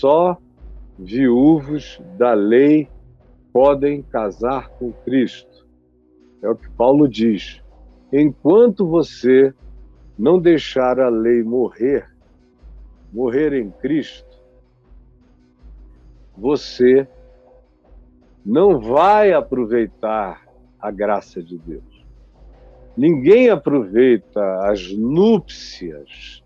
só viúvos da lei podem casar com Cristo. É o que Paulo diz. Enquanto você não deixar a lei morrer em Cristo, você não vai aproveitar a graça de Deus. Ninguém aproveita as núpcias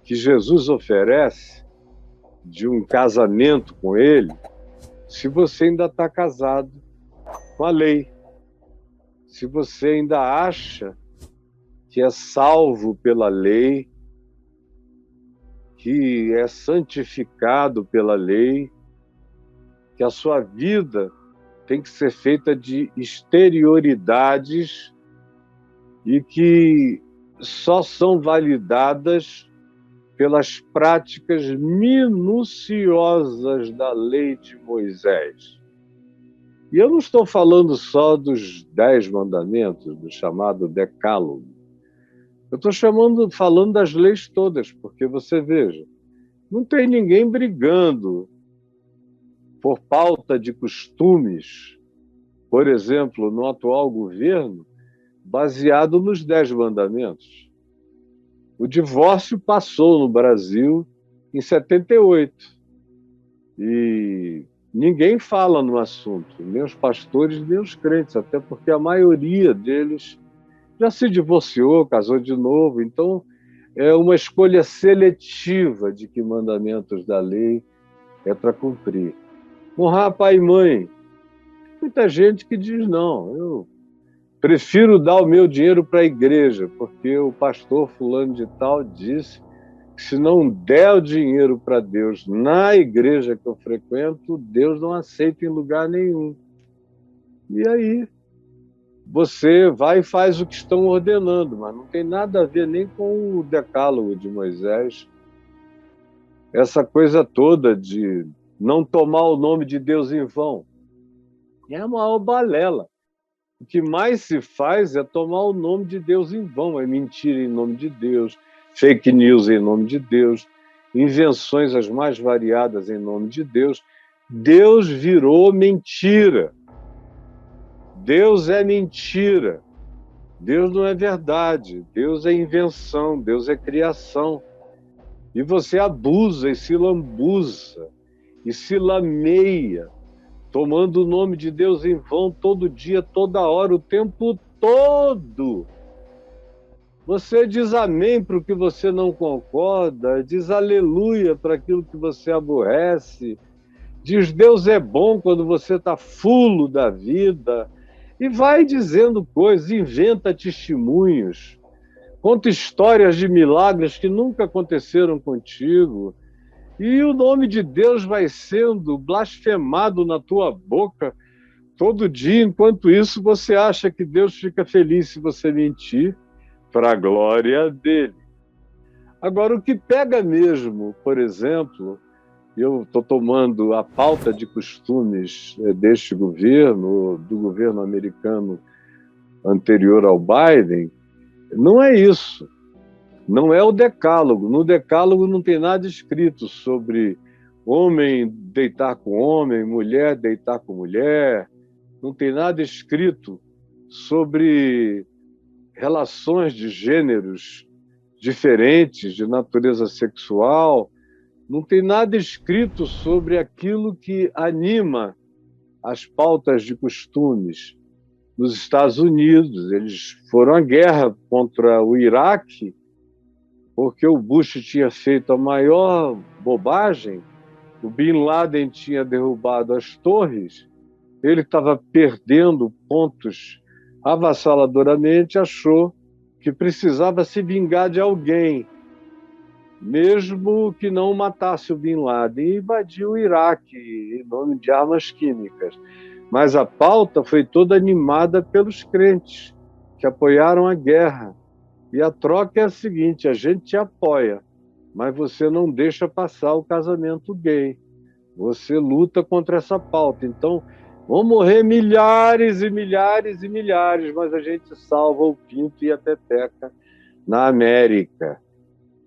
que Jesus oferece de um casamento com Ele se você ainda está casado com a lei. Se você ainda acha que é salvo pela lei, que é santificado pela lei, que a sua vida tem que ser feita de exterioridades e que só são validadas pelas práticas minuciosas da lei de Moisés. E eu não estou falando só dos 10 mandamentos, do chamado decálogo. Eu estou falando das leis todas, porque você veja, não tem ninguém brigando por pauta de costumes, por exemplo, no atual governo, baseado nos 10 mandamentos. O divórcio passou no Brasil em 78 e ninguém fala no assunto, nem os pastores, nem os crentes, até porque a maioria deles já se divorciou, casou de novo, então é uma escolha seletiva de que mandamentos da lei é para cumprir. Honrar pai e mãe. Muita gente que diz, não, eu prefiro dar o meu dinheiro para a igreja, porque o pastor fulano de tal disse que se não der o dinheiro para Deus na igreja que eu frequento, Deus não aceita em lugar nenhum. E aí, você vai e faz o que estão ordenando, mas não tem nada a ver nem com o decálogo de Moisés. Essa coisa toda de não tomar o nome de Deus em vão é uma balela. O que mais se faz é tomar o nome de Deus em vão, é mentira em nome de Deus, fake news em nome de Deus, invenções as mais variadas em nome de Deus. Deus virou mentira. Deus é mentira. Deus não é verdade. Deus é invenção. Deus é criação. E você abusa e se lambuza e se lameia, tomando o nome de Deus em vão todo dia, toda hora, o tempo todo. Você diz amém para o que você não concorda, diz aleluia para aquilo que você aborrece, diz Deus é bom quando você está fulo da vida, e vai dizendo coisas, inventa testemunhos, conta histórias de milagres que nunca aconteceram contigo, e o nome de Deus vai sendo blasfemado na tua boca todo dia. Enquanto isso, você acha que Deus fica feliz se você mentir para a glória dele. Agora, o que pega mesmo, por exemplo, eu estou tomando a pauta de costumes deste governo, do governo americano anterior ao Biden, não é isso. Não é o decálogo. No decálogo não tem nada escrito sobre homem deitar com homem, mulher deitar com mulher. Não tem nada escrito sobre relações de gêneros diferentes, de natureza sexual. Não tem nada escrito sobre aquilo que anima as pautas de costumes. Nos Estados Unidos, eles foram à guerra contra o Iraque, porque o Bush tinha feito a maior bobagem, o Bin Laden tinha derrubado as torres, ele estava perdendo pontos avassaladoramente, achou que precisava se vingar de alguém, mesmo que não matasse o Bin Laden, e invadiu o Iraque em nome de armas químicas. Mas a pauta foi toda animada pelos crentes, que apoiaram a guerra. E a troca é a seguinte, a gente te apoia, mas você não deixa passar o casamento gay. Você luta contra essa pauta. Então, vão morrer milhares e milhares e milhares, mas a gente salva o pinto e a pepeca na América.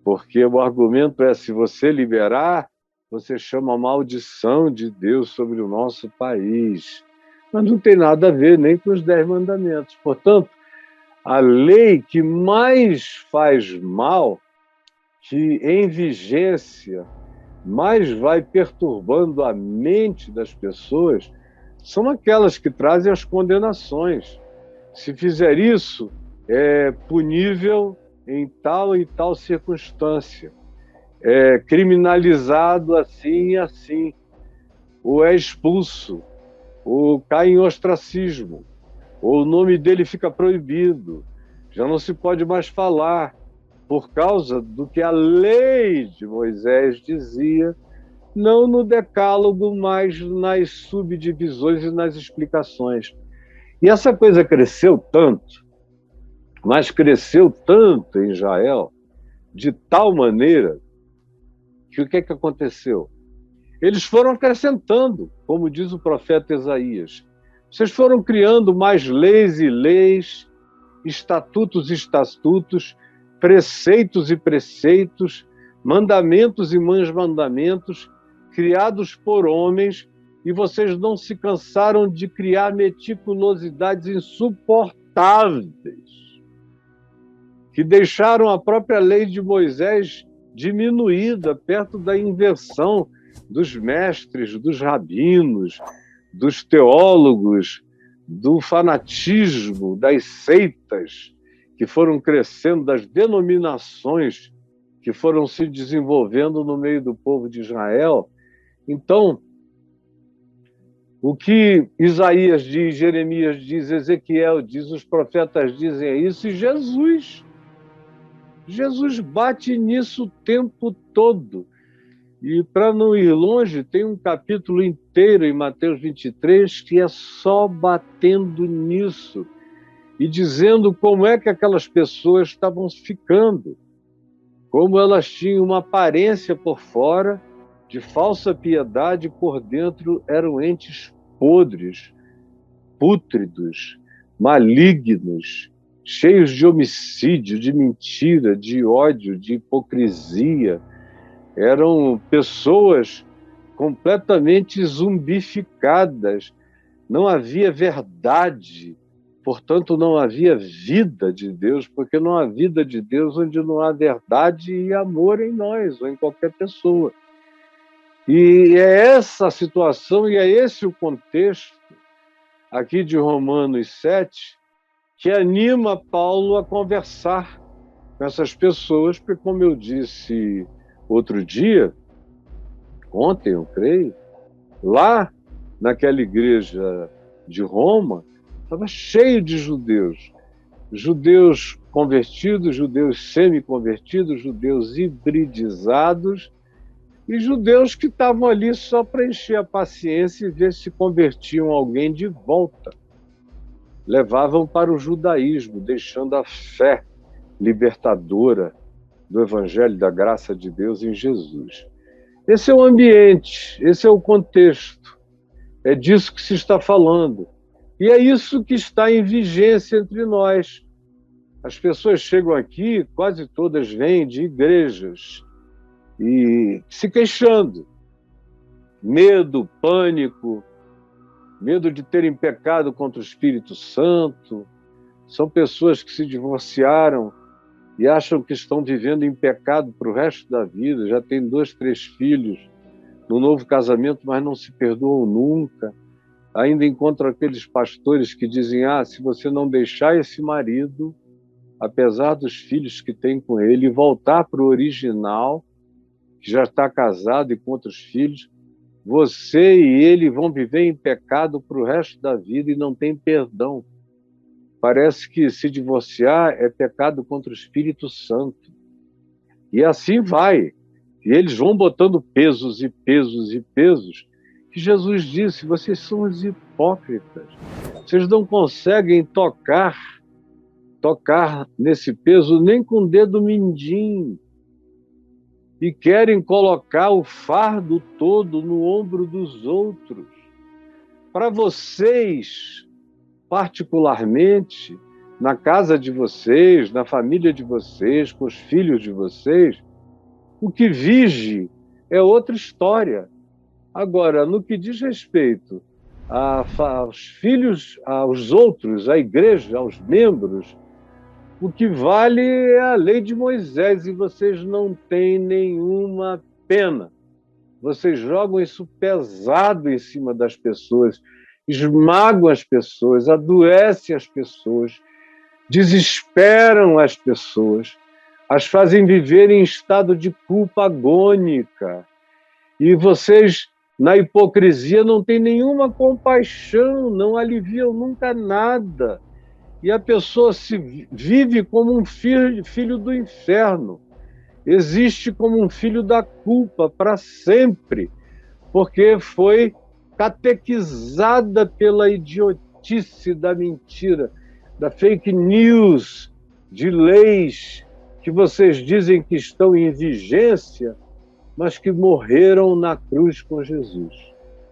Porque o argumento é, se você liberar, você chama a maldição de Deus sobre o nosso país. Mas não tem nada a ver nem com os 10 mandamentos. Portanto, a lei que mais faz mal, que em vigência mais vai perturbando a mente das pessoas, são aquelas que trazem as condenações. Se fizer isso, é punível em tal e tal circunstância, é criminalizado assim e assim, ou é expulso, ou cai em ostracismo, ou o nome dele fica proibido, já não se pode mais falar, por causa do que a lei de Moisés dizia, não no decálogo, mas nas subdivisões e nas explicações. E essa coisa cresceu tanto, mas cresceu tanto em Israel, de tal maneira, que o que é que aconteceu? Eles foram acrescentando, como diz o profeta Isaías. Vocês foram criando mais leis e leis, estatutos e estatutos, preceitos e preceitos, mandamentos e mandamentos, criados por homens, e vocês não se cansaram de criar meticulosidades insuportáveis, que deixaram a própria lei de Moisés diminuída perto da inversão dos mestres, dos rabinos, dos teólogos, do fanatismo, das seitas que foram crescendo, das denominações que foram se desenvolvendo no meio do povo de Israel. Então, o que Isaías diz, Jeremias diz, Ezequiel diz, os profetas dizem isso, e Jesus bate nisso o tempo todo. E, para não ir longe, tem um capítulo inteiro em Mateus 23 que é só batendo nisso e dizendo como é que aquelas pessoas estavam ficando, como elas tinham uma aparência por fora de falsa piedade, por dentro eram entes podres, pútridos, malignos, cheios de homicídio, de mentira, de ódio, de hipocrisia. Eram pessoas completamente zumbificadas. Não havia verdade, portanto, não havia vida de Deus, porque não há vida de Deus onde não há verdade e amor em nós, ou em qualquer pessoa. E é essa a situação e é esse o contexto aqui de Romanos 7 que anima Paulo a conversar com essas pessoas, porque, como eu disse outro dia, ontem, eu creio, lá naquela igreja de Roma, estava cheio de judeus. Judeus convertidos, judeus semi-convertidos, judeus hibridizados e judeus que estavam ali só para encher a paciência e ver se convertiam alguém de volta. Levavam para o judaísmo, deixando a fé libertadora do Evangelho da graça de Deus em Jesus. Esse é o ambiente, esse é o contexto. É disso que se está falando. E é isso que está em vigência entre nós. As pessoas chegam aqui, quase todas vêm de igrejas, e se queixando. Medo, pânico, medo de terem pecado contra o Espírito Santo. São pessoas que se divorciaram e acham que estão vivendo em pecado para o resto da vida, já têm 2, 3 filhos no novo casamento, mas não se perdoam nunca. Ainda encontro aqueles pastores que dizem, se você não deixar esse marido, apesar dos filhos que tem com ele, e voltar para o original, que já está casado e com outros filhos, você e ele vão viver em pecado para o resto da vida e não tem perdão. Parece que se divorciar é pecado contra o Espírito Santo. E assim vai. E eles vão botando pesos e pesos e pesos, que Jesus disse, vocês são os hipócritas. Vocês não conseguem tocar nesse peso nem com o dedo mindinho. E querem colocar o fardo todo no ombro dos outros. Para vocês, particularmente, na casa de vocês, na família de vocês, com os filhos de vocês, o que vige é outra história. Agora, no que diz respeito aos filhos, aos outros, à igreja, aos membros, o que vale é a lei de Moisés e vocês não têm nenhuma pena. Vocês jogam isso pesado em cima das pessoas, esmagam as pessoas, adoecem as pessoas, desesperam as pessoas, as fazem viver em estado de culpa agônica. E vocês, na hipocrisia, não têm nenhuma compaixão, não aliviam nunca nada. E a pessoa se vive como um filho do inferno, existe como um filho da culpa para sempre, porque foi catequizada pela idiotice da mentira, da fake news, de leis que vocês dizem que estão em vigência, mas que morreram na cruz com Jesus.